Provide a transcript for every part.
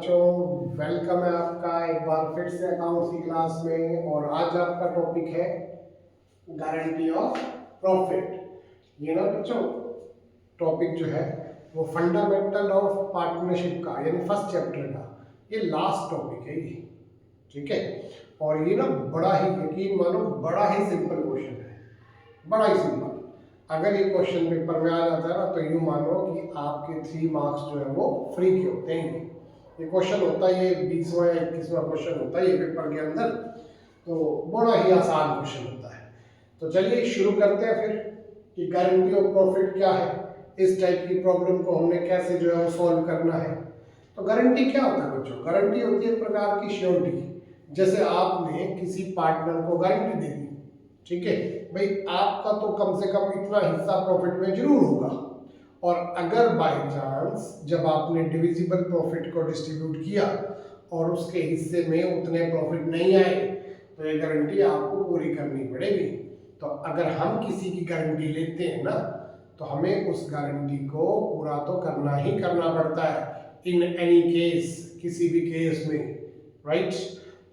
बच्चों, वेलकम है आपका एक बार फिर से अकाउंट्स की क्लास में। और आज आपका टॉपिक है गारंटी ऑफ प्रॉफिट। ये ना बच्चों, टॉपिक जो है वो फंडामेंटल ऑफ पार्टनरशिप का यानी फर्स्ट चैप्टर का ये लास्ट टॉपिक है ये, ठीक है। और ये ना बड़ा ही, यकीन मानो, बड़ा ही सिंपल क्वेश्चन है, बड़ा ही सिंपल। अगर ये क्वेश्चन पेपर में आ जाता है ना तो यूँ मानो कि आपके 3 मार्क्स जो है वो फ्री के होते हैं। ये क्वेश्चन होता है, ये 20वां या 21वां क्वेश्चन होता है ये पेपर के अंदर, तो बड़ा ही आसान क्वेश्चन होता है। तो चलिए शुरू करते हैं फिर कि गारंटी ऑफ प्रॉफिट क्या है, इस टाइप की प्रॉब्लम को हमने कैसे जो है वो सॉल्व करना है। तो गारंटी क्या होता है बच्चों? गारंटी होती है एक प्रकार की श्योरिटी। जैसे आपने किसी पार्टनर को गारंटी दे दी, ठीक है भाई, आपका तो कम से कम इतना हिस्सा प्रॉफिट में जरूर होगा। और अगर बाय चांस जब आपने डिविजिबल प्रॉफिट को डिस्ट्रीब्यूट किया और उसके हिस्से में उतने प्रॉफिट नहीं आए तो ये गारंटी आपको पूरी करनी पड़ेगी। तो अगर हम किसी की गारंटी लेते हैं ना तो हमें उस गारंटी को पूरा तो करना ही करना पड़ता है इन एनी केस, किसी भी केस में, राइट।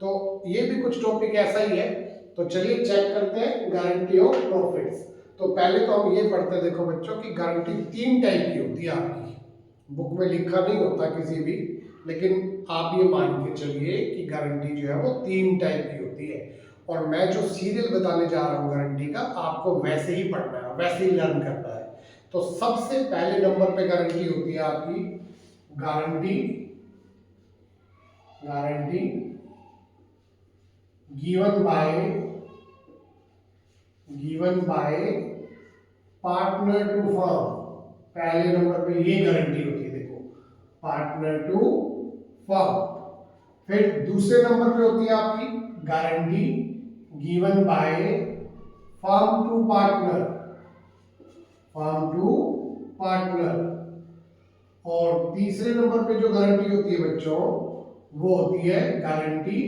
तो ये भी कुछ टॉपिक ऐसा ही है। तो चलिए चेक करते हैं गारंटी ऑफ प्रॉफिट्स। तो पहले तो हम ये पढ़ते हैं, देखो बच्चों की गारंटी 3 टाइप की होती है। आपकी बुक में लिखा नहीं होता किसी भी, लेकिन आप ये मान के चलिए कि गारंटी जो है वो 3 टाइप की होती है। और मैं जो सीरियल बताने जा रहा हूँ गारंटी का, आपको वैसे ही पढ़ना है, वैसे ही लर्न करना है। तो सबसे पहले नंबर पे गारंटी होती है आपकी guarantee given by partner to firm. पहले नंबर पे ये गारंटी होती है, देखो, पार्टनर टू फर्म। फिर दूसरे नंबर पे होती है आपकी guarantee given by firm to partner, और तीसरे नंबर पे जो गारंटी होती है बच्चों वो होती है guarantee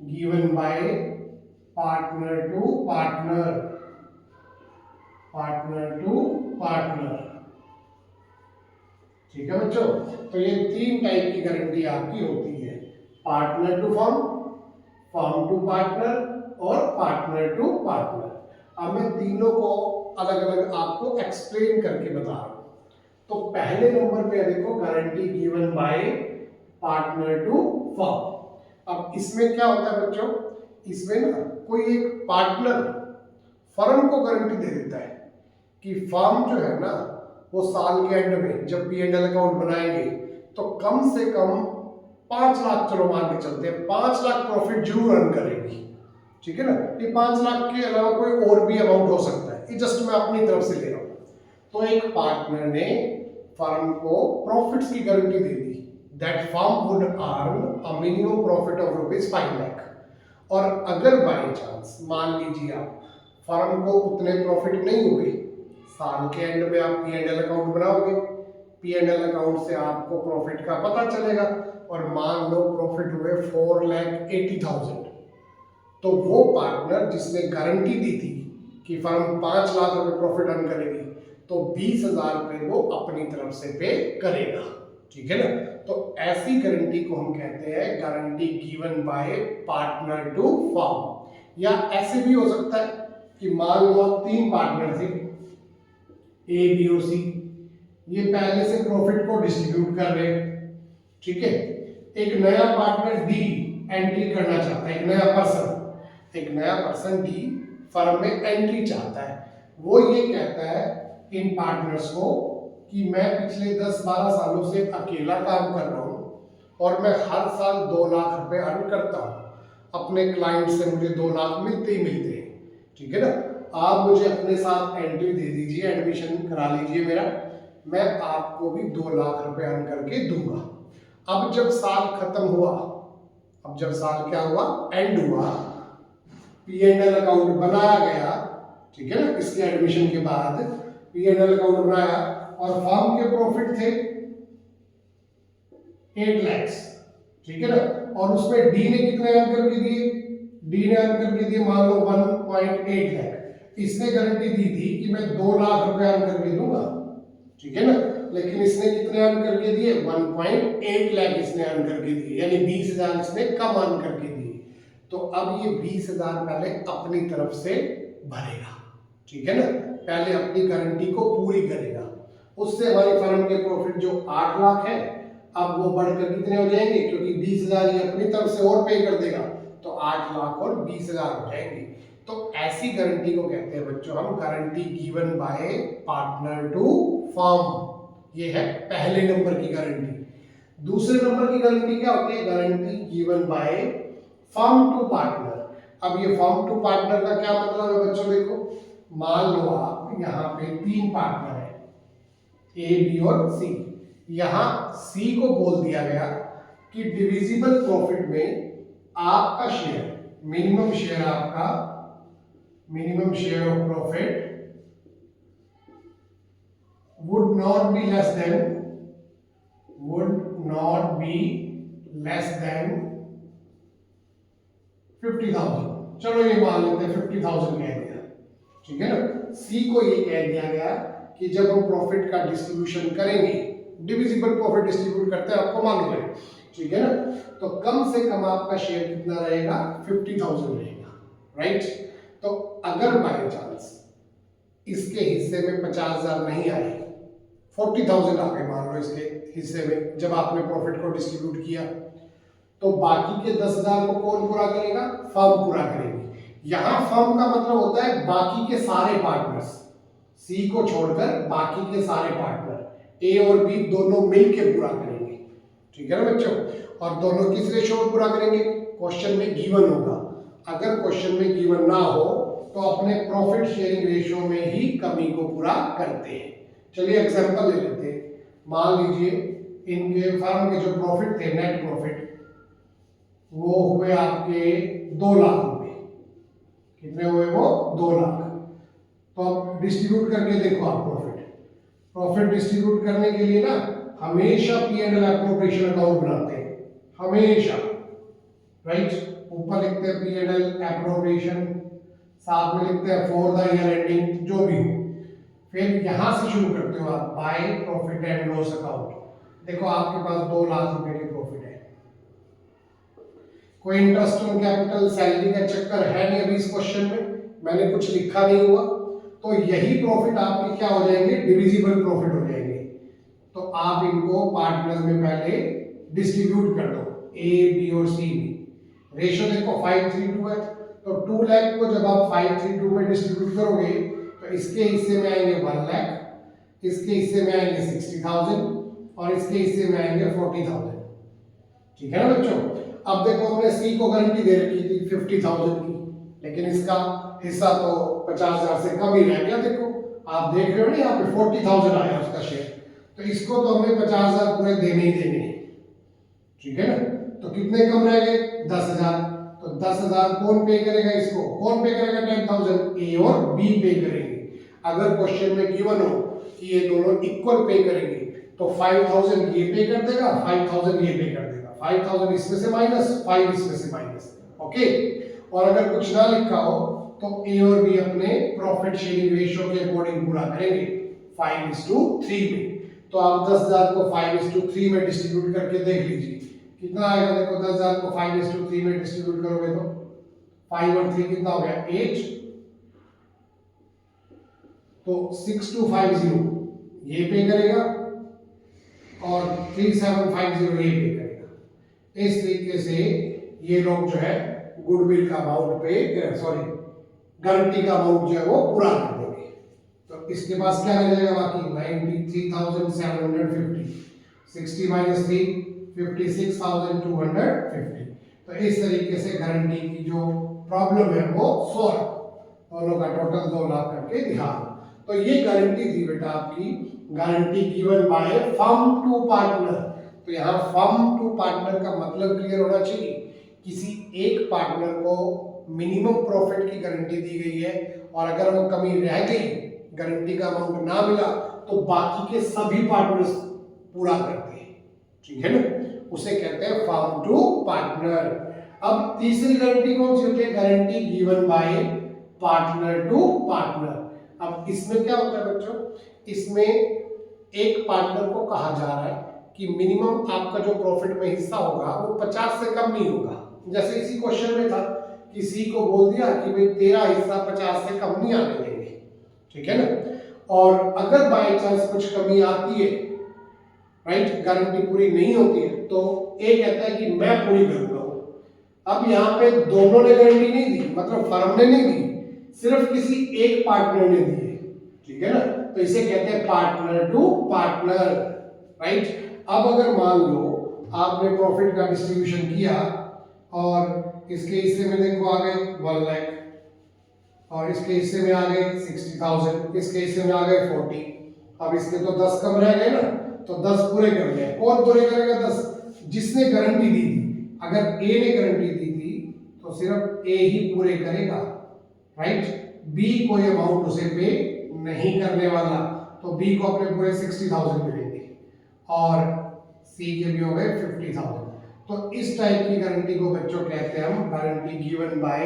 given by partner to partner, ठीक है बच्चों। तो ये 3 टाइप की गारंटी आपकी होती है, partner to firm, firm to partner और पार्टनर टू पार्टनर। अब मैं तीनों को अलग अलग आपको एक्सप्लेन करके बता रहा हूं। तो पहले नंबर पे देखो guarantee given by partner to firm. अब इसमें क्या होता है बच्चों, इसमें ना कोई एक पार्टनर फर्म को गारंटी दे देता है कि फर्म जो है ना वो साल के एंड में जब P&L अकाउंट बनाएंगे तो कम से कम 5 लाख, चलो मान के चलते हैं 5 लाख प्रॉफिट जरूर अर्न करेगी, ठीक है ना। ये 5 लाख के अलावा कोई और भी अमाउंट हो सकता है, ये जस्ट मैं अपनी तरफ से ले रहा हूँ। तो एक पार्टनर ने फर्म को प्रॉफिट्स की guarantee they the, that firm would earn a minimum profit of ₹5 lakh. और अगर बाय चांस मान लीजिए आप फर्म को उतने प्रॉफिट नहीं हुए, साल के एंड में आप P&L अकाउंट बनाओगे, P&L अकाउंट से आपको प्रॉफिट का पता चलेगा और मान लो प्रॉफिट हुए 4,80,000। तो वो पार्टनर जिसने गारंटी दी थी कि फर्म 5 लाख रुपए प्रॉफिट अर्न करेगी तो 20,000 रुपए वो अपनी तरफ से पे करेगा, ठीक है ना। तो ऐसी गारंटी को हम कहते हैं guarantee given by partner to firm. या ऐसे भी हो सकता है कि मान लो 3 पार्टनर थे, ए बी और सी, ये पहले से प्रॉफिट को डिस्ट्रीब्यूट कर रहे हैं, ठीक है। एक नया पार्टनर डी एंट्री करना चाहता है, एक नया पर्सन डी फर्म में एंट्री चाहता है। वो ये कहता है इन पार्टनर्स को कि मैं पिछले 10-12 सालों से अकेला काम कर रहा हूँ और मैं हर साल 2 लाख रुपए अर्न करता हूँ, अपने क्लाइंट से मुझे 2 लाख मिलते ही मिलते हैं, ठीक है ना। आप मुझे अपने साथ एंट्री दे दीजिए, एडमिशन करा लीजिए मेरा, मैं आपको भी 2 लाख रुपए अर्न करके दूंगा। अब जब साल खत्म हुआ, अब जब साल क्या हुआ, एंड हुआ, P&L अकाउंट बनाया गया, ठीक है ना। इसके एडमिशन के बाद P&L अकाउंट बनाया और फर्म के प्रॉफिट थे 8 लाख, ठीक है ना। और उसमें डी ने कितने अर्न करके दिए, डी ने अर्न करके दिए मान लो 1.8 लाख। इसने गारंटी दी थी कि मैं 2 लाख रुपए अर्न करके दूंगा, ठीक है ना। लेकिन इसने कितने अर्न करके दिए, 1.8 लाख इसने अर्न करके दिए, यानी 20,000 इसने कम अर्न करके दिए। तो अब ये 20,000 पहले अपनी तरफ से भरेगा, ठीक है ना, पहले अपनी गारंटी को पूरी करेगा। उससे हमारी फर्म के प्रॉफिट जो 8 लाख है, अब वो बढ़कर कितने हो जाएंगे, क्योंकि 20,000 ये अपनी तरफ से और पे कर देगा, तो 8 लाख और 20,000 हो जाएंगे। तो ऐसी गारंटी को कहते हैं बच्चों हम guarantee given by partner to firm. ये है पहले नंबर की गारंटी। दूसरे नंबर की गारंटी क्या होती है, guarantee given by firm to partner. अब ये फर्म टू पार्टनर का क्या मतलब है बच्चों, देखो मान लो आप यहाँ पे 3 पार्टनर है, ए बी और सी। यहाँ सी को बोल दिया गया कि डिविजिबल प्रॉफिट में आपका शेयर, मिनिमम शेयर आपका, minimum share of profit would not be less than 50,000। चलो ये मान लेते हैं 50,000 कह दिया, ठीक है ना। सी को ये कह दिया गया कि जब हम प्रॉफिट का डिस्ट्रीब्यूशन करेंगे, डिविजिबल प्रॉफिट डिस्ट्रीब्यूट करते हैं, आपको मालूम है, ठीक है ना, तो कम से कम आपका शेयर कितना रहेगा, 50,000 रहेगा, राइट। तो अगर बाय चांस इसके हिस्से में 50,000 नहीं आए, 40,000 आ गए मान लो इसके हिस्से में, जब आपने प्रॉफिट को डिस्ट्रीब्यूट किया, तो बाकी के 10,000 को कौन पूरा करेगा, फर्म पूरा करेगी। यहां फर्म का मतलब होता है बाकी के सारे पार्टनर्स, सी को छोड़कर बाकी के सारे पार्टनर ए और बी दोनों मिलकर पूरा करेंगे, ठीक है ना बच्चों। और दोनों किस रेशो में पूरा करेंगे, क्वेश्चन में गिवन होगा। अगर क्वेश्चन में गिवन ना हो तो अपने प्रॉफिट शेयरिंग रेशियो में ही कमी को पूरा करते हैं। चलिए एग्जांपल ले लेते हैं। मान लीजिए इनके फर्म के जो प्रॉफिट थे, नेट प्रॉफिट, वो हुए आपके 2 लाख रुपए। कितने हुए वो, 2 लाख। तो अब डिस्ट्रीब्यूट करके देखो आप प्रॉफिट डिस्ट्रीब्यूट करने के लिए ना हमेशा P&L एप्रोप्रिएशन अकाउंट बनाते हैं, हमेशा, राइट। ऊपर लिखते हैं P&L एप्रोप्रिएशन, साथ में लिखते हैं फॉर द ईयर एंडिंग, जो भी हो। फिर यहां से शुरू करते हो आप by profit and loss account. देखो आपके पास 2 लाख रुपए की प्रॉफिट है, कोई इंटरेस्ट ऑन कैपिटल, सैलरी का चक्कर है नहीं अभी इस क्वेश्चन में, मैंने कुछ लिखा नहीं हुआ, तो यही प्रॉफिट आपके क्या हो जाएंगे, डिविजिबल प्रॉफिट हो जाएंगे। तो आप इनको पार्टनर्स में पहले डिस्ट्रीब्यूट कर दो, ए बी और सी में। रेशियो देखो 5:3:2 है, तो 2 लाख को जब आप 5:3:2 में डिस्ट्रीब्यूट करोगे तो इसके हिस्से में आएंगे 1 लाख, इसके हिस्से में आएंगे 60,000 और इसके हिस्से में आएंगे 40,000, ठीक है ना बच्चों। अब देखो हमने सी को गारंटी दे रखी थी 50,000 की, लेकिन इसका हिस्सा तो 50,000 से कम ही रह गया। देखो आप देख रहे हो ना यहाँ पे 40,000 आया उसका शेयर, तो इसको तो हमें 50,000 पूरे देने ही देने हैं, ठीक है ना। तो कितने कम रह गए, 10,000। तो 10,000 कौन पे करेगा, इसको कौन पे करेगा, 10,000 ए और बी पे करेंगे। अगर क्वेश्चन में गिवन हो कि ये दोनों इक्वल पे करेंगे तो 5,000 ये पे कर देगा, 5,000 ये पे कर देगा, 5,000 इसमें से माइनस, 5 इसमें से माइनस, ओके। और अगर कुछ ना लिखा हो तो ए और बी अपने प्रॉफिट शेयरिंग रेशियो के अकॉर्डिंग पूरा करेंगे 5:3 में। तो आप 10,000 को 5:3 में डिस्ट्रीब्यूट करके देख लीजिए कितना आएगा। देखो 10,000 को 5:3 में डिस्ट्रीब्यूट करोगे तो 5 और 3 कितना हो गया, 8। तो 6250 ये पे करेगा और 3750 ये पे करेगा। इस तरीके से ये लोग जो है गुडविल का अमाउंट पे, सॉरी गारंटी का अमाउंट जो है वो पूरा कर देंगे। तो इसके पास क्या रह जाएगा बाकी, 93,750, 60 - 3 56,250। तो इस तरीके से गारंटी की जो प्रॉब्लम है वो सॉल्व, दोनों का टोटल 2 लाख करके दिखा। तो ये गारंटी थी बेटा आपकी, guarantee given by firm to partner. तो यहाँ फर्म टू पार्टनर का मतलब क्लियर होना चाहिए, किसी एक पार्टनर को मिनिमम प्रॉफिट की गारंटी दी गई है और अगर वो कमी रह गई, गारंटी का अमाउंट ना मिला, तो बाकी के सभी पार्टनर्स पूरा करते हैं, ठीक है ना, उसे कहते हैं फर्म टू पार्टनर। अब तीसरी गारंटी कौन सी होती है, guarantee given by partner to partner. अब इसमें क्या होता है बच्चों, इसमें एक पार्टनर को कहा जा रहा है कि मिनिमम आपका जो प्रॉफिट में हिस्सा होगा वो 50 से कम नहीं होगा। जैसे इसी क्वेश्चन में था कि सी को बोल दिया कि भाई तेरा हिस्सा 50 से कम नहीं आने देंगे, ठीक है ना। और अगर बाय चांस कुछ कमी आती है, राइट, गारंटी पूरी नहीं होती है, तो ए कहता है कि मैं पूरी करूंगा। अब यहाँ पे दोनों ने गारंटी नहीं दी, मतलब फर्म ने नहीं दी, सिर्फ किसी एक पार्टनर ने दी है, ठीक है ना। तो इसे कहते हैं पार्टनर टू पार्टनर, राइट। अब अगर मान लो आपने प्रॉफिट का डिस्ट्रीब्यूशन किया और इसके हिस्से में देखो आ गए 1 लाख, और इसके हिस्से में आ गए 60,000, इसके हिस्से में आ गए 40। अब इसके तो 10 कम रह गए ना, तो 10 पूरे कर गए। कौन पूरे करेगा 10? जिसने गारंटी दी थी। अगर ए ने गारंटी दी थी तो सिर्फ ए ही पूरे करेगा, राइट। बी कोई अमाउंट उसे पे नहीं करने वाला, तो बी को अपने पूरे 60,000 मिलेंगे और सी के भी हो गए 50,000। तो इस टाइप की गारंटी को बच्चों कहते हैं हम guarantee given by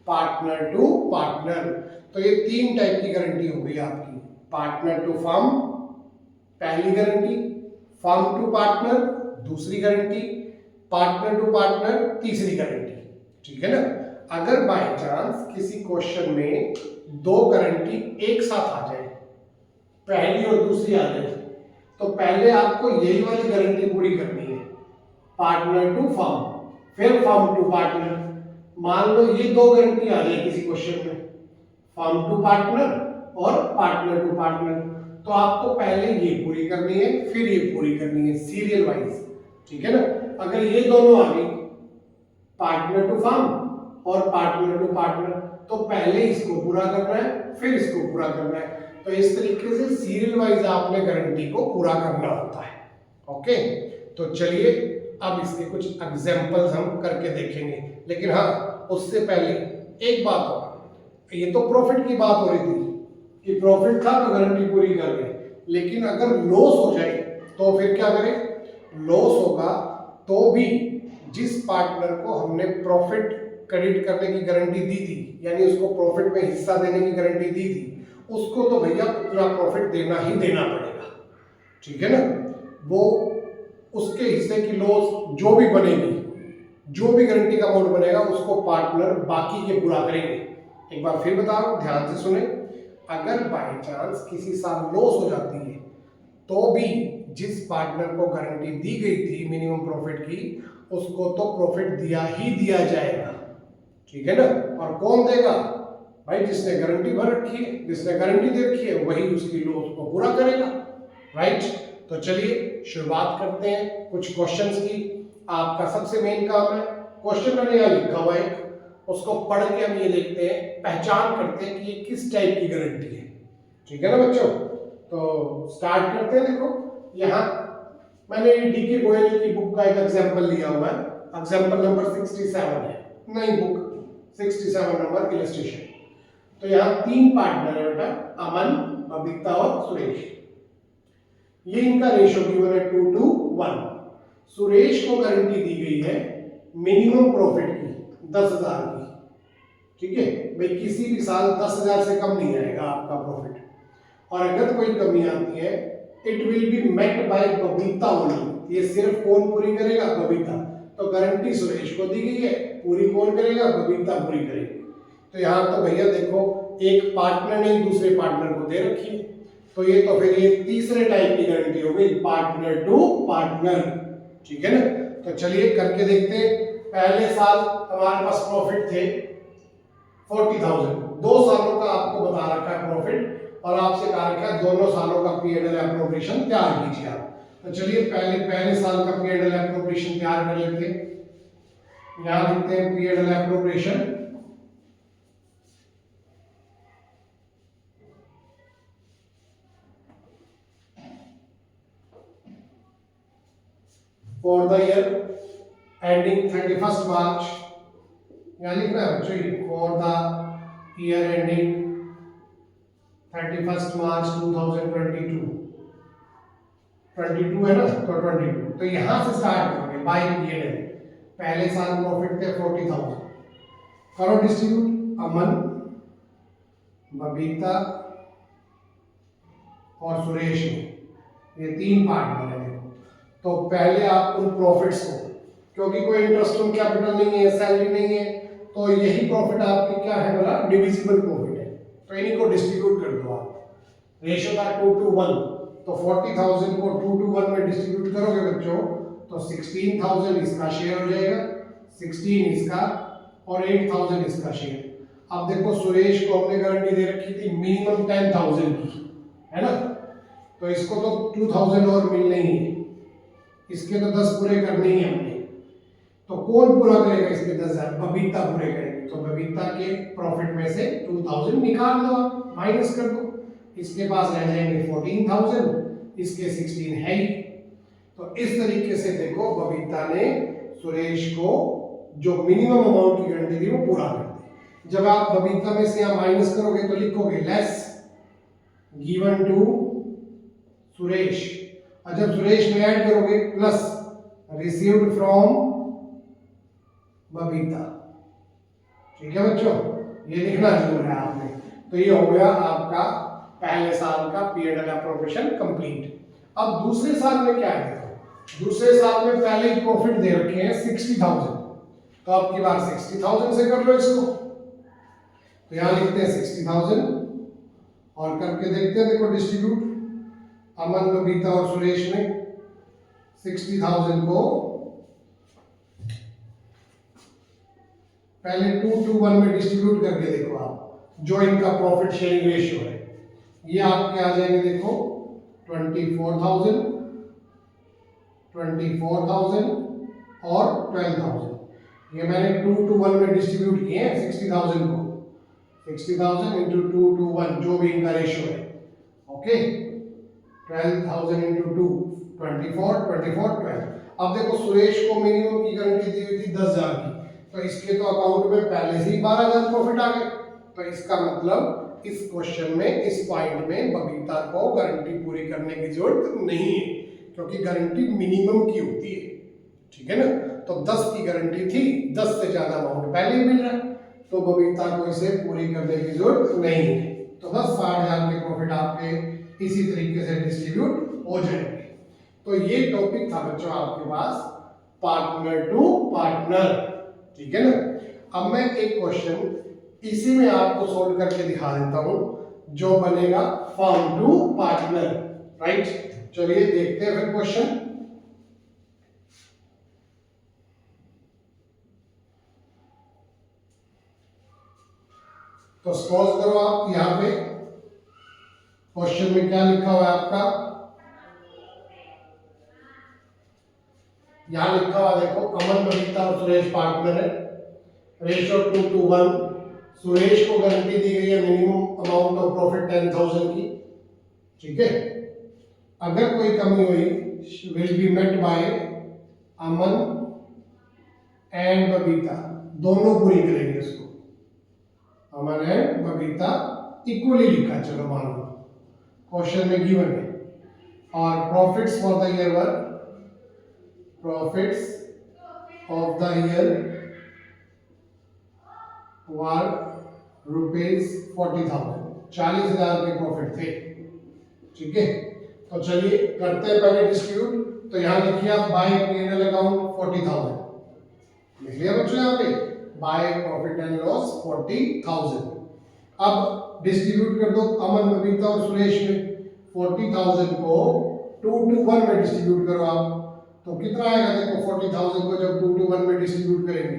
partner to partner. तो ये 3 टाइप की गारंटी हो गई आपकी। पार्टनर टू फर्म पहली गारंटी, फर्म टू पार्टनर दूसरी गारंटी, पार्टनर टू पार्टनर तीसरी गारंटी, ठीक है ना। अगर बाय चांस किसी क्वेश्चन में 2 गारंटी एक साथ आ जाए, पहली और दूसरी आ जाए, तो पहले आपको यही वाली गारंटी पूरी करनी है, पार्टनर टू फर्म, फिर फर्म टू पार्टनर। मान लो ये 2 गारंटी आ जाए किसी क्वेश्चन में, फर्म टू पार्टनर और पार्टनर टू पार्टनर, तो आपको पहले ये पूरी करनी है, फिर ये पूरी करनी है, सीरियल वाइज, ठीक है ना। अगर ये दोनों आ गई, पार्टनर टू फर्म और पार्टनर टू पार्टनर, तो पहले इसको पूरा करना है, फिर इसको पूरा करना है। तो इस तरीके से सीरियल वाइज आपने गारंटी को पूरा करना होता है। ओके, तो चलिए अब इसके कुछ एग्जांपल्स हम करके देखेंगे। लेकिन हाँ, उससे पहले एक बात और, ये तो प्रॉफिट की बात हो रही थी कि प्रॉफिट था तो गारंटी पूरी कर गए, लेकिन अगर लॉस हो जाए तो फिर क्या करें? लॉस होगा तो भी जिस पार्टनर को हमने प्रॉफिट क्रेडिट करने की गारंटी दी थी, यानी उसको प्रॉफिट में हिस्सा देने की गारंटी दी थी, उसको तो भैया पूरा प्रॉफिट देना ही देना पड़ेगा, ठीक है ना। वो उसके हिस्से की लॉस जो भी बनेगी, जो भी गारंटी का अमाउंट बनेगा, उसको पार्टनर बाकी के पूरा करेंगे। एक बार फिर बता रहा हूं, ध्यान से सुने। अगर बाय चांस किसी साल लॉस हो जाती है तो भी जिस पार्टनर को गारंटी दी गई थी मिनिमम प्रॉफिट की, उसको तो प्रॉफिट दिया ही दिया जाएगा, ठीक है ना। और कौन देगा? भाई जिसने गारंटी भर रखी है, जिसने गारंटी दे रखी है, वही उसकी लॉस को पूरा करेगा, राइट। तो चलिए शुरुआत करते हैं कुछ क्वेश्चंस की। आपका सबसे मेन काम है, क्वेश्चन मैंने यहाँ लिखा हुआ है, उसको पढ़ के हम ये देखते हैं, पहचान करते हैं कि ये किस टाइप की गारंटी है, ठीक है ना बच्चों। तो स्टार्ट करते हैं। देखो यहाँ मैंने डीके गोयल की बुक का एक एग्जांपल लिया हुआ है, एग्जांपल नंबर 67 है, नई बुक 67 नंबर इलस्ट्रेशन। तो यहाँ 3 पार्टनर है बेटा, अमन, बबीता और सुरेश। ये इनका रेशियो गिवन है 2 to 1। सुरेश को गारंटी दी गई है मिनिमम प्रॉफिट की 10,000 की, ठीक है भाई, किसी भी साल 10,000 से कम नहीं आएगा आपका प्रॉफिट। और अगर कोई कमी आती है, it will be met by Babita only. ये सिर्फ कौन पूरी करेगा? बबीता। तो गारंटी सुरेश को दी गई है, पूरी कौन करेगा? बबीता पूरी करेगी। तो यहाँ तो भैया देखो, एक पार्टनर ने दूसरे पार्टनर को दे रखी है, तो ये तो फिर ये तीसरे टाइप की गारंटी हो गई, पार्टनर टू पार्टनर, ठीक है ना। तो चलिए करके देखते हैं। पहले साल हमारे पास प्रॉफिट थे 40,000, 2 सालों का आपको बता रखा है प्रॉफिट, और आपसे कहा रखा है दोनों सालों का P&L एप्रोप्रिएशन तैयार कीजिए आप। तो चलिए पहले साल का P&L एप्रोप्रिएशन तैयार कर लेते हैं। यहां लिखते हैं P&L appropriation. For the year ending 31 मार्च, यहाँ लिखना है बच्चों, फॉर द ईयर एंडिंग 31 मार्च 2022, 22 है ना, तो 22। तो यहां से स्टार्ट करोगे बाय P&L। पहले साल प्रॉफिट थे 40,000, करो डिस्ट्रीब्यूट, अमन, बबीता और सुरेश ने। ये तीन पार्टनर है देखो। तो पहले आप उन प्रॉफिट्स को, क्योंकि कोई इंटरेस्ट ऑन कैपिटल नहीं है, सैलरी नहीं है, तो यही प्रॉफिट आपकी क्या है बोला, डिविजिबल प्रॉफिट है। तो इन्हीं को डिस्ट्रीब्यूट कर दो आप। रेशियो था 2:1, तो 40,000 को 2:1 में डिस्ट्रीब्यूट करोगे बच्चों तो 16,000 इसका शेयर हो जाएगा, 16 इसका और 8,000 इसका शेयर। अब देखो सुरेश को हमने गारंटी दे रखी थी मिनिमम 10,000 की, है ना, तो इसको तो 2,000 और मिलने ही है, इसके तो 10 पूरे करने ही हमने। तो कौन पूरा करेगा इसके 10,000? बबीता पूरे करेगी। तो बबीता के प्रॉफिट में से 2,000 निकाल दो, माइनस कर दो, इसके पास रह जाएंगे 14,000, इसके 16 है ही। तो इस तरीके से देखो बबीता ने सुरेश को जो मिनिमम अमाउंट की गारंटी थी वो पूरा कर दी। जब आप बबीता में से यहाँ माइनस करोगे तो लिखोगे लेस गिवन टू सुरेश, और जब सुरेश में ऐड करोगे प्लस रिसीव्ड फ्रॉम बबीता। ठीक है बच्चों, ये लिखना जरूर है आपने। तो ये हो गया आपका पहले साल का P&L एप्रोप्रिएशन कंप्लीट। अब दूसरे साल में क्या है देखो, दूसरे साल में पहले ही प्रॉफिट दे रखे हैं 60,000, तो अब की बार 60,000 से कर लो इसको। तो यहां लिखते हैं 60,000 और करके देखते हैं, देखो डिस्ट्रीब्यूट अमन, बबीता और सुरेश में 60,000 को पहले 2:1 में डिस्ट्रीब्यूट करके देखो आप, जो इनका प्रॉफिट शेयरिंग रेशियो है ये आपके आ जाएंगे देखो 24,000 और 12,000। ये मैंने 2:1 में डिस्ट्रीब्यूट किए हैं 60,000 को, 60,000 इंटू 2:1 जो भी इनका रेशियो है, ओके। 12,000 इंटू 2 24, 12। अब देखो सुरेश को मिनिमम की गारंटी दी हुई थी 10,000 की, तो इसके तो अकाउंट में पहले से ही 12,000 प्रॉफिट आ गए। तो इसका मतलब इस क्वेश्चन में, इस पॉइंट में बबीता को गारंटी पूरी करने की जरूरत नहीं है, क्योंकि गारंटी मिनिमम की होती है, ठीक है ना। तो 10 की गारंटी थी, 10 से ज्यादा अमाउंट पहले ही मिल रहा है, तो बबीता को इसे पूरी करने की जरूरत नहीं है। तो बस 60,000 के प्रॉफिट आपके इसी तरीके से डिस्ट्रीब्यूट हो जाएंगे। तो ये टॉपिक था बच्चों आपके पास पार्टनर टू पार्टनर, ठीक है ना। अब मैं एक क्वेश्चन इसी में आपको सोल्व करके दिखा देता हूं, जो बनेगा फर्म टू पार्टनर, राइट। चलिए देखते हैं फिर क्वेश्चन। तो सपोज करो आप यहां पे क्वेश्चन में क्या लिखा हुआ है आपका, यहां लिखा हुआ देखो अमन, बबीता और सुरेश पार्टनर है, रेशियो 2:1। सुरेश को गारंटी दी गई है मिनिमम अमाउंट ऑफ प्रॉफिट 10,000 की, ठीक है। अगर कोई कमी हुई will be met by Aman and Babita, दोनों पूरी करेंगे इसको, अमन एंड बबीता इक्वली लिखा, चलो मान लो क्वेश्चन में गिवन है। और profits for the year were, profits of the year वर ₹40,000, 40,000 के प्रॉफिट थे, ठीक है। तो चलिए करते हैं पहले डिस्ट्रीब्यूट। तो यहां लिखिए आप बाय P&L अकाउंट 40,000, लिख लिया बच्चों यहाँ पे बाय प्रॉफिट एंड लॉस 40,000। अब डिस्ट्रीब्यूट कर दो अमन, बबीता और सुरेश में। 40,000 को 2:1 में डिस्ट्रीब्यूट करो आप, तो कितना आएगा देखो 40,000 को जब 2:1 में डिस्ट्रीब्यूट करेंगे,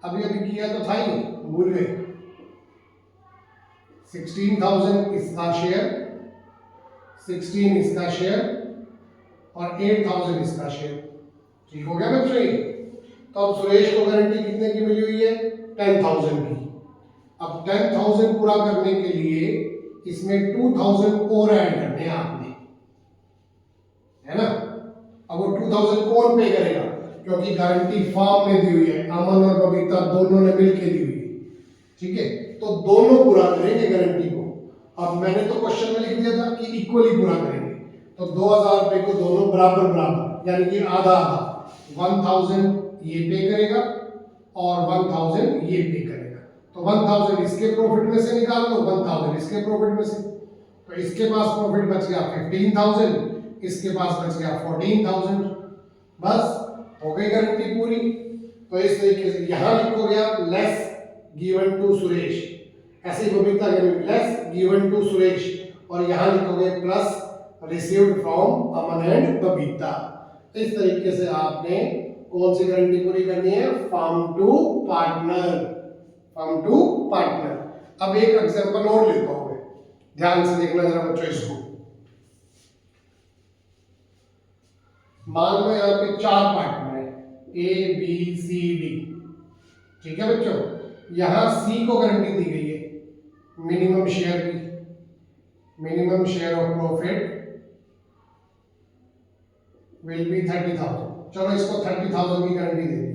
अभी किया तो था ही, भूल गए। 16,000 इसका शेयर, 16 इसका शेयर और 8,000 इसका शेयर, ठीक हो गया बच्चों ये। तो अब सुरेश को गारंटी कितने की मिली हुई है, 10,000 की। अब 10,000 पूरा करने के लिए इसमें 2,000 और ऐड करने हैं आपने, है ना। अब वो 2,000 कौन पे करेगा, क्योंकि गारंटी फर्म ने दी हुई है, अमन और बबीता दोनों ने मिलकर दी हुई है, ठीक है। तो दोनों पूरा करेंगे गारंटी को। अब मैंने तो क्वेश्चन में लिख दिया था कि इक्वली पूरा करेंगे, तो 2,000 रुपए को दोनों बराबर बराबर, यानी कि आधा आधा, 1,000 ये पे करेगा और 1,000 ये पे करेगा। तो 1,000 इसके प्रॉफिट में से निकाल लो, 1,000 इसके प्रॉफिट में से, तो इसके पास प्रॉफिट बच गया 15,000, इसके पास बच गया 14,000, बस हो गई गारंटी पूरी। तो इस तरीके से यहां लिखोगे आप लेस गिवन टू सुरेश, ऐसे ही बबीता के लेस गिवन टू सुरेश, और यहां लिखोगे plus received from Aman and Babita. इस तरीके से आपने कौन सी गारंटी पूरी करनी है, firm to partner, firm to partner. अब एक एग्जांपल और लेता हूं मैं, ध्यान से देखना जरा बच्चों इसको। मान लो यहाँ पे 4 पार्टनर है ए बी सी डी, ठीक है बच्चों। यहां सी को गारंटी दी गई है मिनिमम शेयर की, minimum share of profit will be 30,000। चलो इसको 30,000 की गारंटी दे दी,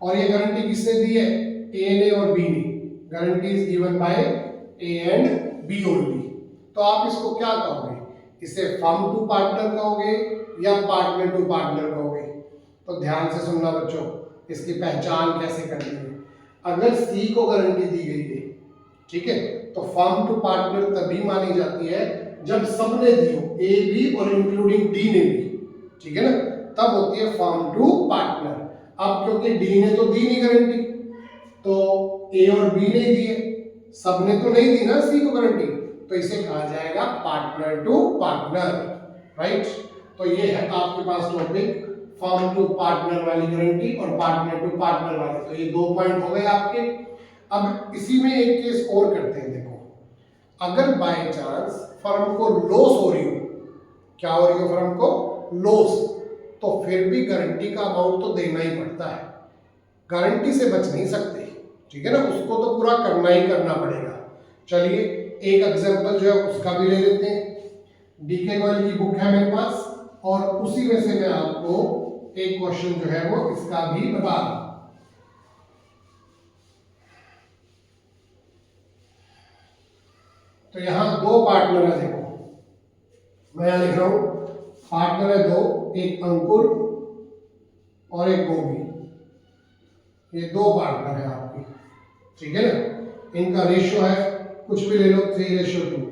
और ये गारंटी किसने दी है, ए ने और बी ने। Guarantee is given by A and B only. तो आप इसको क्या कहोगे, इसे फर्म टू पार्टनर कहोगे या पार्टनर टू पार्टनर कहोगे। तो ध्यान से सुनना बच्चों, इसकी पहचान कैसे करनी है। अगर सी को गारंटी दी गई है, ठीक है, तो फर्म टू पार्टनर तभी मानी जाती है जब सबने दी हो, ए बी और इंक्लूडिंग डी ने भी, ठीक है ना, तब होती है फर्म टू पार्टनर। अब क्योंकि डी ने तो दी नहीं गारंटी, तो ए और बी ने दी है, सबने तो नहीं दी ना सी को गारंटी, तो इसे कहा जाएगा पार्टनर टू पार्टनर, राइट। तो ये है आपके पास टॉपिक फर्म टू पार्टनर वाली गारंटी और पार्टनर टू पार्टनर वाली। तो ये 2 पॉइंट हो गए आपके। अब इसी में एक केस और करते हैं। देखो, अगर बाय चांस फर्म को लॉस हो रही हो, क्या हो रही हो फर्म को, लॉस, तो फिर भी गारंटी का अमाउंट तो देना ही पड़ता है, गारंटी से बच नहीं सकते, ठीक है ना, उसको तो पूरा करना ही करना पड़ेगा। चलिए एक एग्जांपल जो है उसका भी ले लेते हैं। डीके गोयल की बुक है मेरे पास, और उसी में से मैं आपको एक क्वेश्चन जो है वो इसका भी बता दूं। तो यहां 2 पार्टनर है, देखो मैं यहां लिख रहा हूं, पार्टनर है 2, एक अंकुर और एक गोभी, ये 2 पार्टनर है आपके, ठीक है ना। इनका रेशियो है, कुछ भी ले लो, 3:2।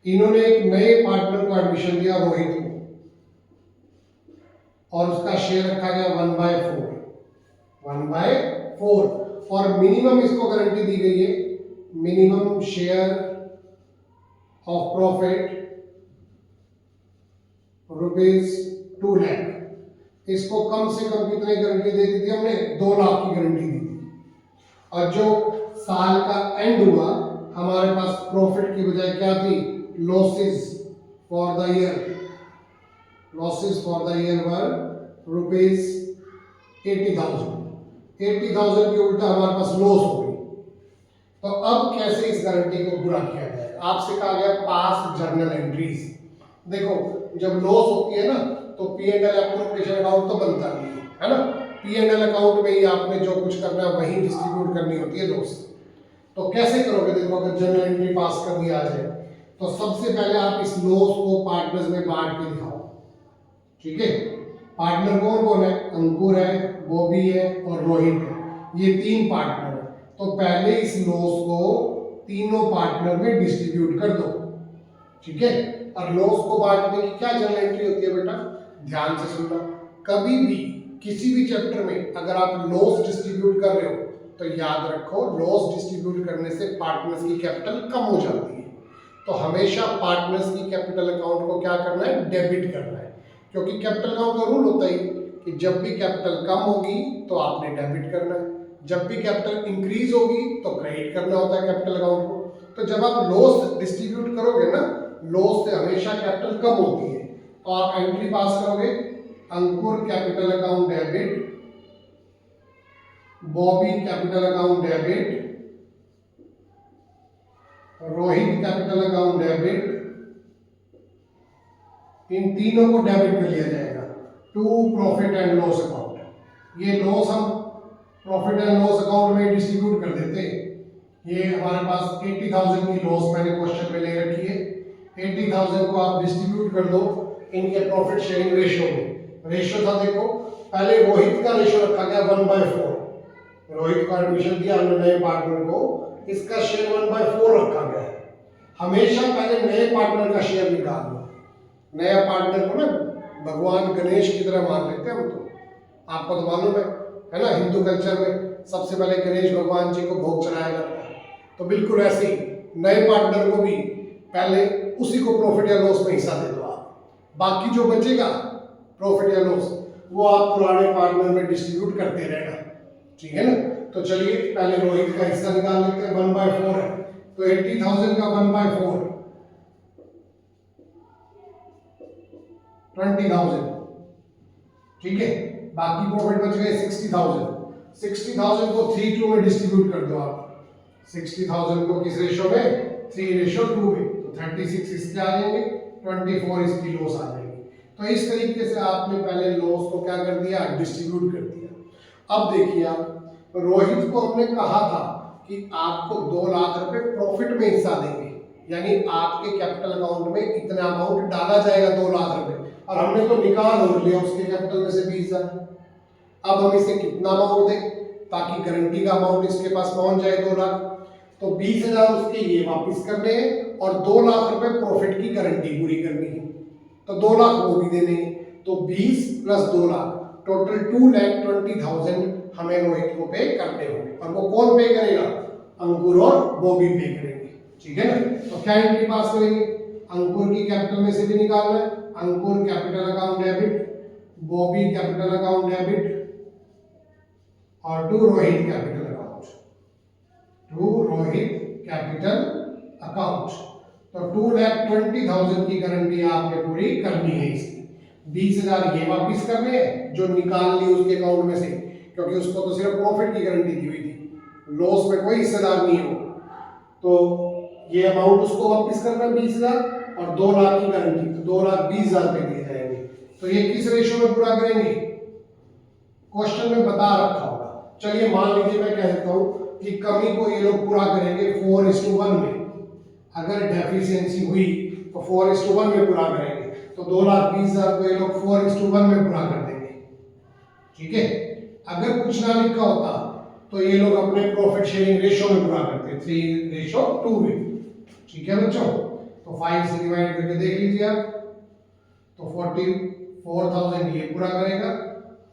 इन्होंने एक नए पार्टनर को एडमिशन दिया, रोहित को, और उसका शेयर रखा गया 1/4, 1/4, और मिनिमम इसको गारंटी दी गई है, minimum share of profit ₹2 lakh. इसको कम से कम कितने गारंटी दे दी थी हमने, 2 लाख की गारंटी दी थी। और जो साल का एंड हुआ, हमारे पास प्रॉफिट की बजाय क्या थी, losses for the year, losses for the year वर ₹80,000। 80,000 की उल्टा हमारे पास लॉस हो गई। तो अब कैसे इस गारंटी को पूरा किया जाए, आपसे कहा गया पास जर्नल एंट्रीज। देखो जब लॉस होती है ना, तो P&L एप्रोप्रिएशन अकाउंट तो बनता नहीं है ना, P&L अकाउंट में ही आपने जो कुछ करना है वही डिस्ट्रीब्यूट करनी होती है लॉस। तो कैसे करोगे, देखो अगर जर्नल एंट्री पास करनी आ जाए, तो सबसे पहले आप इस लॉस को पार्टनर्स में बांट के दिखाओ, ठीक है। पार्टनर कौन कौन है, अंकुर है, बॉबी है और रोहित है, ये 3 पार्टनर है। तो पहले इस लॉस को तीनों पार्टनर में डिस्ट्रीब्यूट कर दो, ठीक है। और लॉस को बांटने की क्या जर्नल एंट्री होती है बेटा, ध्यान से सुनना, कभी भी किसी भी चैप्टर में अगर आप लॉस डिस्ट्रीब्यूट कर रहे हो, तो याद रखो लॉस डिस्ट्रीब्यूट करने से पार्टनर्स की कैपिटल कम हो जाती है। तो हमेशा पार्टनर्स की कैपिटल अकाउंट को क्या करना है, डेबिट करना है, क्योंकि कैपिटल अकाउंट का रूल होता है कि जब भी कैपिटल कम होगी तो आपने डेबिट करना है, जब भी कैपिटल इंक्रीज होगी तो क्रेडिट करना होता है कैपिटल अकाउंट को। तो जब आप लॉस डिस्ट्रीब्यूट करोगे ना, लॉस से हमेशा कैपिटल कम होती है, तो आप एंट्री पास करोगे, Ankur capital account debit, Bobby capital account debit, Rohit capital account debit, इन तीनों को डेबिट कर लिया जाएगा to profit and loss account. ये लॉस हम प्रॉफिट एंड लॉस अकाउंट में डिस्ट्रीब्यूट कर देते हैं। ये हमारे पास 80,000 की लॉस मैंने क्वेश्चन में ले रखी है, 80,000 को आप डिस्ट्रीब्यूट कर दो इनके प्रॉफिट शेयरिंग रेशियो में। रेशियो था देखो, पहले रोहित का रेशियो रखा गया 1/4, रोहित को एडमिशन दिया हमने नए पार्टनर को, इसका शेयर 1/4 रखा गया है। हमेशा पहले नए पार्टनर का शेयर निकाल लो। नया पार्टनर को ना भगवान गणेश की तरह मान लेते हैं हम तो, आपको तो मालूम है ना, हिंदू कल्चर में सबसे पहले गणेश भगवान जी को भोग चढ़ाया जाता है। तो बिल्कुल ऐसे ही नए पार्टनर को भी पहले उसी को प्रॉफिट या लॉस में हिस्सा दे दो आप, बाकी जो बचेगा प्रॉफिट या लॉस वो आप पुराने पार्टनर में डिस्ट्रीब्यूट करते रहना, ठीक है ना। तो चलिए पहले रोहित का हिस्सा निकाल लेते हैं, 1/4 है तो 80,000 का 1/4 20,000, ठीक है। बाकी प्रॉफिट बच गए 60,000। 60,000 को 3:2 में डिस्ट्रीब्यूट कर दो आप। 60,000 को किस रेशो में? 3:2 में। तो 36 इसके आ जाएंगे, 24 इसकी लॉस आ जाएगी। तो इस तरीके से आपने पहले लॉस को क्या कर दिया? डिस्ट्रीब्यूट कर दिया। अब देखिए आप, रोहित को हमने कहा था कि आपको 2 लाख रुपए प्रॉफिट में हिस्सा देंगे, यानी आपके कैपिटल अकाउंट में इतना अमाउंट डाला जाएगा 2 लाख रुपए, और हमने तो निकाल और लिया उसके कैपिटल में से 20,000। अब हम इसे कितना अमाउंट दें ताकि गारंटी का अमाउंट इसके पास पहुंच जाए 2 लाख? तो 20,000 उसके ये वापस करने हैं और 2 लाख रुपए प्रॉफिट की गारंटी पूरी करनी है, तो 2 लाख वो भी देने हैं। तो 20 प्लस 2 लाख टोटल 2,20,000 हमें रोहित को पे करने होंगे। और वो कौन पे करेगा? अंकुर और बॉबी पे करेंगे, ठीक है ना। तो क्या एंट्री पास करेंगे? अंकुर की कैपिटल में से भी निकालना है, Ankur capital account debit, Bobby capital account debit, और to Rohit capital account, to Rohit capital account. तो 2,20,000 की गारंटी आपने पूरी करनी है इसकी। 20,000 ये वापस करने हैं जो निकाल ली उसके अकाउंट में से, क्योंकि उसको तो सिर्फ प्रॉफिट की गारंटी दी हुई थी, लॉस में कोई हिस्सेदार नहीं हो। तो ये अमाउंट उसको वापस करना है 20,000 और 2 लाख की गारंटी, तो 2,20,000 पे दिए जाएंगे। तो ये किस रेशो में पूरा करेंगे? क्वेश्चन में बता रखा होगा। चलिए मान लीजिए मैं कह देता हूं कि कमी को ये लोग पूरा करेंगे 4:1 में। अगर डेफिशिएंसी हुई तो 4:1 में पूरा करेंगे, तो 2,20,000 को ये लोग 4:1 में पूरा कर देंगे, ठीक है। अगर कुछ ना लिखा होता तो ये लोग अपने प्रॉफिट शेयरिंग रेशो में पूरा करते, 3:2 में, ठीक है बच्चों। तो 5 से डिवाइड करके देख लीजिए आप, तो 44,000 ये पूरा करेगा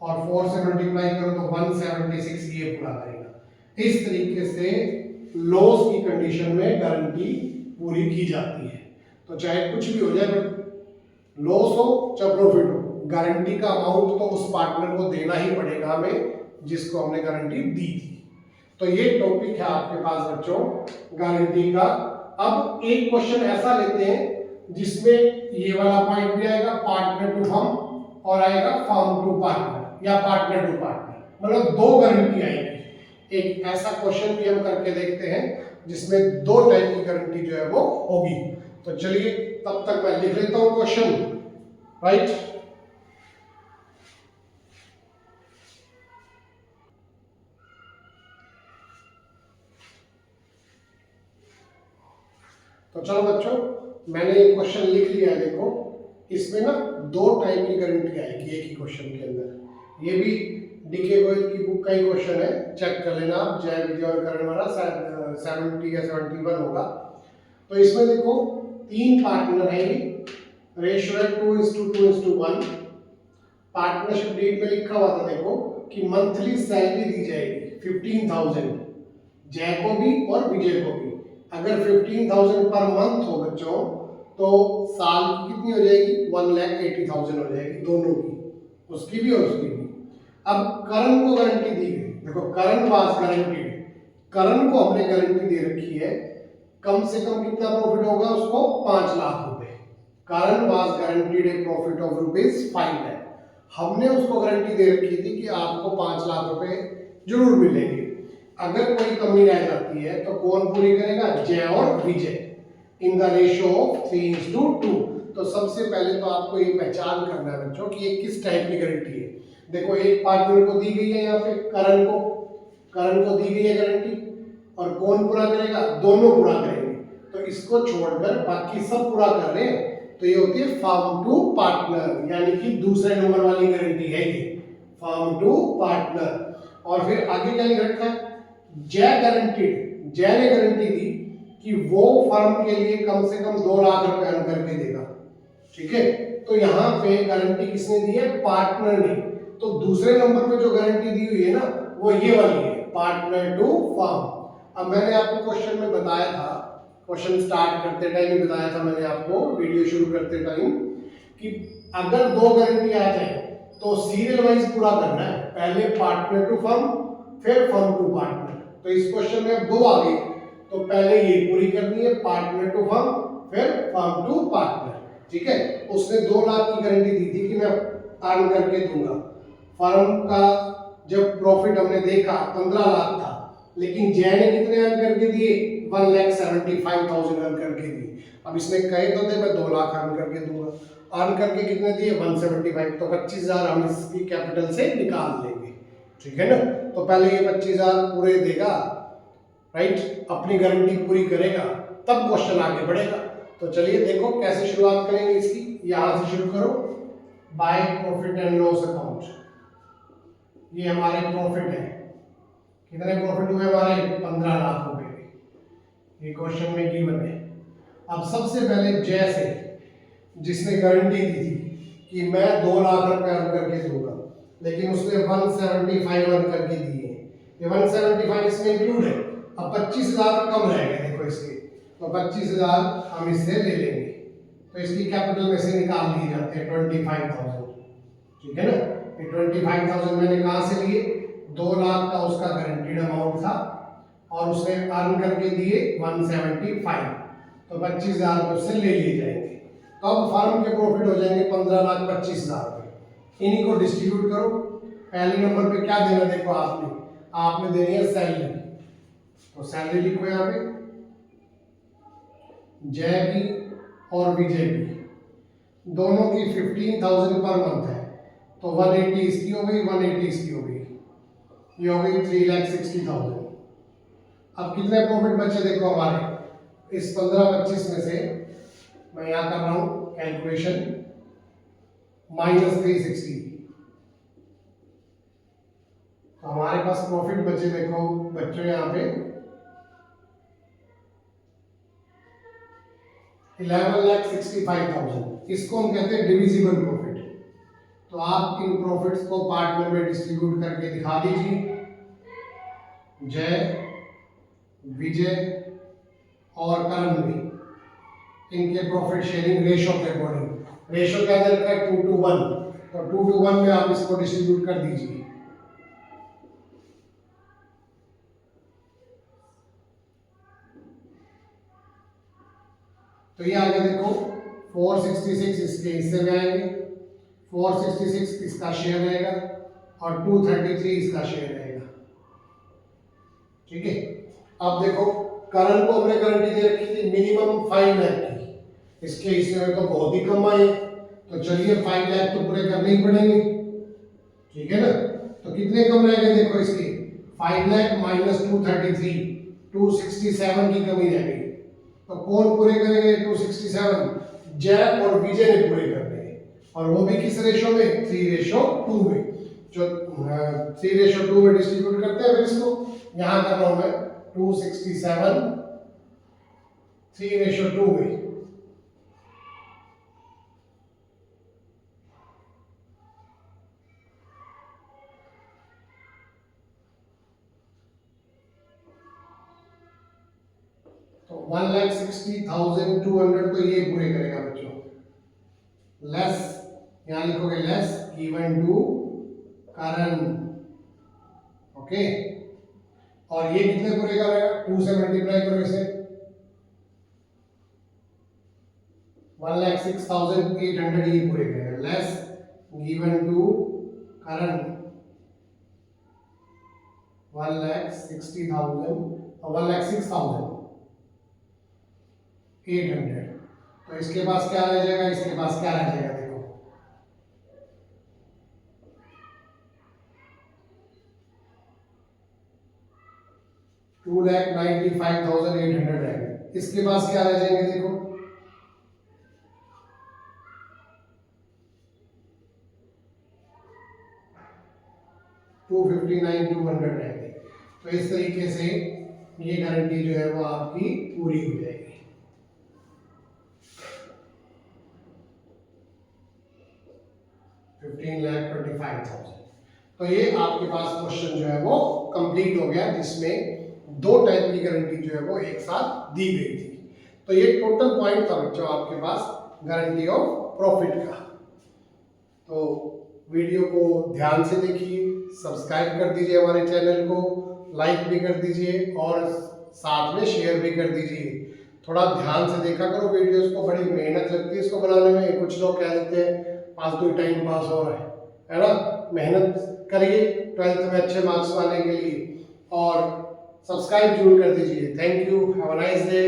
और 4 से मल्टीप्लाई करो तो 176 ये पूरा करेगा। इस तरीके से लॉस की कंडीशन में गारंटी पूरी की जाती है। तो चाहे कुछ भी हो जाए, लॉस हो चाहे प्रॉफिट हो, गारंटी का अमाउंट तो उस पार्टनर को देना ही पड़ेगा हमें जिसको हमने गारंटी दी थी। तो ये टॉपिक है आपके पास बच्चों गारंटी का। अब एक क्वेश्चन ऐसा लेते हैं जिसमें ये वाला पॉइंट भी आएगा, पार्टनर टू फर्म, और आएगा फर्म टू पार्टनर या पार्टनर टू पार्टनर, मतलब 2 गारंटी आएगी। एक ऐसा क्वेश्चन भी हम करके देखते हैं जिसमें 2 टाइप की गारंटी जो है वो होगी। तो चलिए तब तक मैं लिख लेता हूं क्वेश्चन, राइट। तो चलो बच्चों, मैंने एक क्वेश्चन लिख लिया है। देखो इसमें ना 2 टाइप की गारंटी आएगी एक ही क्वेश्चन के अंदर। ये भी डीके गोयल की बुक का ही क्वेश्चन है, चेक कर लेना आप, जय विजय और करण वाला, शायद 70 या 71 होगा। तो इसमें देखो 3 पार्टनर है, रेशियो है 2:2:1। पार्टनरशिप डीड में लिखा हुआ था देखो कि मंथली सैलरी दी जाएगी 15,000 जय को भी और विजय को भी। अगर 15,000 पर मंथ हो बच्चों तो साल की कितनी हो जाएगी? 1,80,000 हो जाएगी दोनों की, उसकी भी और उसकी भी। अब करण को गारंटी दी गई, देखो करण वाज गारंटीड, करण को हमने गारंटी दे रखी है कम से कम कितना प्रॉफिट होगा उसको? 5 लाख रुपए। Karan was guaranteed a profit of ₹5 lakh. हमने उसको गारंटी दे रखी थी कि आपको 5 लाख रुपए जरूर मिलेंगे। अगर कोई कमी रह जाती है तो कौन पूरी करेगा? जय और विजय, इन द रेशियो ऑफ 3:2। तो सबसे पहले तो आपको ये पहचान करना है बच्चों कि ये किस टाइप की गारंटी है। देखो एक पार्टनर को दी गई है यहाँ पे, करण को दी गई है गारंटी, और कौन पूरा करेगा? दोनों पूरा करेंगे। तो इसको छोड़कर बाकी सब पूरा कर रहे हैं, तो ये होती है फर्म टू पार्टनर, यानी कि दूसरे नंबर वाली गारंटी है ये, फर्म टू पार्टनर। और फिर आगे क्या लिख रखा है? जय गारंटीड, जय ने गारंटी दी कि वो फर्म के लिए कम से कम 2 लाख रुपए अर्न करके देगा। ठीक है, तो यहाँ पे गारंटी किसने दी है? पार्टनर ने। तो दूसरे नंबर पे जो गारंटी दी हुई है ना, वो ये वाली है, पार्टनर टू फर्म। अब मैंने आपको क्वेश्चन में बताया था, क्वेश्चन स्टार्ट करते टाइम ही बताया था मैंने आपको, वीडियो शुरू करते टाइम, कि अगर 2 गारंटी आ जाए तो सीरियल वाइज पूरा करना है, पहले पार्टनर टू फर्म, फिर फर्म टू पार्टनर। तो इस क्वेश्चन में अब 2 आ गए, तो पहले ये पूरी करनी है, पार्टनर टू फर्म, फिर फर्म टू पार्टनर। ठीक है, उसने 2 लाख की गारंटी दी थी कि मैं अर्न करके दूंगा। फर्म का जब प्रॉफिट हमने देखा 15 लाख था, लेकिन जय ने कितने अर्न करके दिए? 1,75,000 अर्न करके दिए। अब इसने कहे तो थे मैं 2 लाख अर्न करके दूंगा, अर्न करके कितने दिए? 175, तो 25,000 हम इसकी कैपिटल से निकाल लेंगे। ठीक है ना, तो पहले ये 25,000 पूरे देगा, राइट, अपनी गारंटी पूरी करेगा, तब क्वेश्चन आगे बढ़ेगा। तो चलिए देखो कैसे शुरुआत करेंगे इसकी। यहां से शुरू करो, by profit and loss account. ये हमारे प्रॉफिट है, कितने प्रॉफिट हुए हमारे? 15 लाख रुपए, ये क्वेश्चन में गिवन है। अब सबसे पहले जय से, जिसने गारंटी दी थी कि मैं 2 लाख रुपए अर्न करके दूंगा, लेकिन उसने 175 अर्न करके दिए, ये 175 इसमें इंक्लूड है। अब 25,000 कम रह गए देखो इसके, तो 25,000 हम इससे ले लेंगे, तो इसकी कैपिटल में से निकाल दिए जाते हैं 25,000। ठीक है ना, ये 25,000 मैंने कहां से लिए? 2 लाख का उसका गारंटीड अमाउंट था और उसने अर्न करके दिए 175, तो 25,000 उससे ले लिए जाएंगे। तो अब फर्म के प्रॉफिट हो जाएंगे 15,25,000 रुपए। इन्हीं को डिस्ट्रीब्यूट करो। पहले नंबर पे क्या देना? देखो आपने देनी है सैलरी, तो सैलरी लिखो यहाँ पे, जय की और विजय की, दोनों की 15,000 पर मंथ है, तो 180 इसकी हो गई, 180 इसकी हो गई, ये हो गई 3,60,000। अब कितने प्रॉफिट बचे देखो हमारे, इस 15-25 में से मैं यहां कर रहा हूं कैलकुलेशन, -360, तो हमारे पास प्रॉफिट बचे देखो बच्चों यहां पे 11,65,000। इसको हम कहते हैं डिविजिबल प्रॉफिट। तो आप इन प्रॉफिट्स को पार्ट में डिस्ट्रीब्यूट करके दिखा दीजिए। जय, विजय और करण भी, इनके प्रॉफिट शेयरिंग रेशो के अकॉर्डिंग, रेशो क्या दे रखा है? 2:1, तो 2:1 में आप इसको डिस्ट्रीब्यूट कर दीजिए। तो ये आगे देखो 466 इसके हिस्से में आएंगे, 466 इसका शेयर रहेगा और 233 इसका शेयर रहेगा। ठीक है, अब देखो करण को हमने गारंटी दे रखी थी मिनिमम 5 लाख की, इसके हिस्से में तो बहुत ही कम आए, तो चलिए 5 लाख तो पूरे करने ही पड़ेंगे। ठीक है ना, तो कितने कम रह गए देखो इसके, 5 लाख माइनस 233, 267 की कमी रह गई। तो कौन पूरे करेंगे? 267 जय और विजय ने पूरे करने हैं, और वो भी किस रेशो में? 3:2 में। जो 3:2 में डिस्ट्रीब्यूट करते हैं, फिर इसको यहां कर रहा हूं मैं 267 3:2 में। तो 1,60,200 तो ये पूरे करेगा बच्चों, लेस, यहां लिखोगे less given to Karan. Okay, और ये कितने पूरे करेगा? 2 से मल्टीप्लाई करो इसे, 1,06,800 ये पूरे करेगा, लेस गिवन टू करण 1,06,800। तो इसके पास क्या रह जाएगा? इसके पास क्या रह जाएगा देखो, 2,95,800 रह गए। इसके पास क्या रह जाएंगे देखो, 259,200 रह गए। तो इस तरीके से ये गारंटी जो है वो आपकी पूरी हो जाएगी। 15,25,000। तो ये आपके पास क्वेश्चन जो है वो कंप्लीट हो गया, जिसमें दो टाइप की गारंटी जो है वो एक साथ दी गई थी। तो ये टोटल पॉइंट था बच्चों आपके पास गारंटी ऑफ प्रॉफिट का। तो वीडियो को ध्यान से देखिए, सब्सक्राइब कर दीजिए हमारे चैनल को, लाइक भी कर दीजिए और साथ में शेयर भी कर दीजिए। थोड़ा ध्यान से देखा करो वीडियोस को, बड़ी मेहनत लगती है इसको बनाने में। कुछ लोग कह देते हैं फालतू टाइम पास हो रहा है ना। मेहनत करिए 12th में अच्छे मार्क्स पाने के लिए, और सब्सक्राइब जरूर कर दीजिए। Thank you, have a nice day.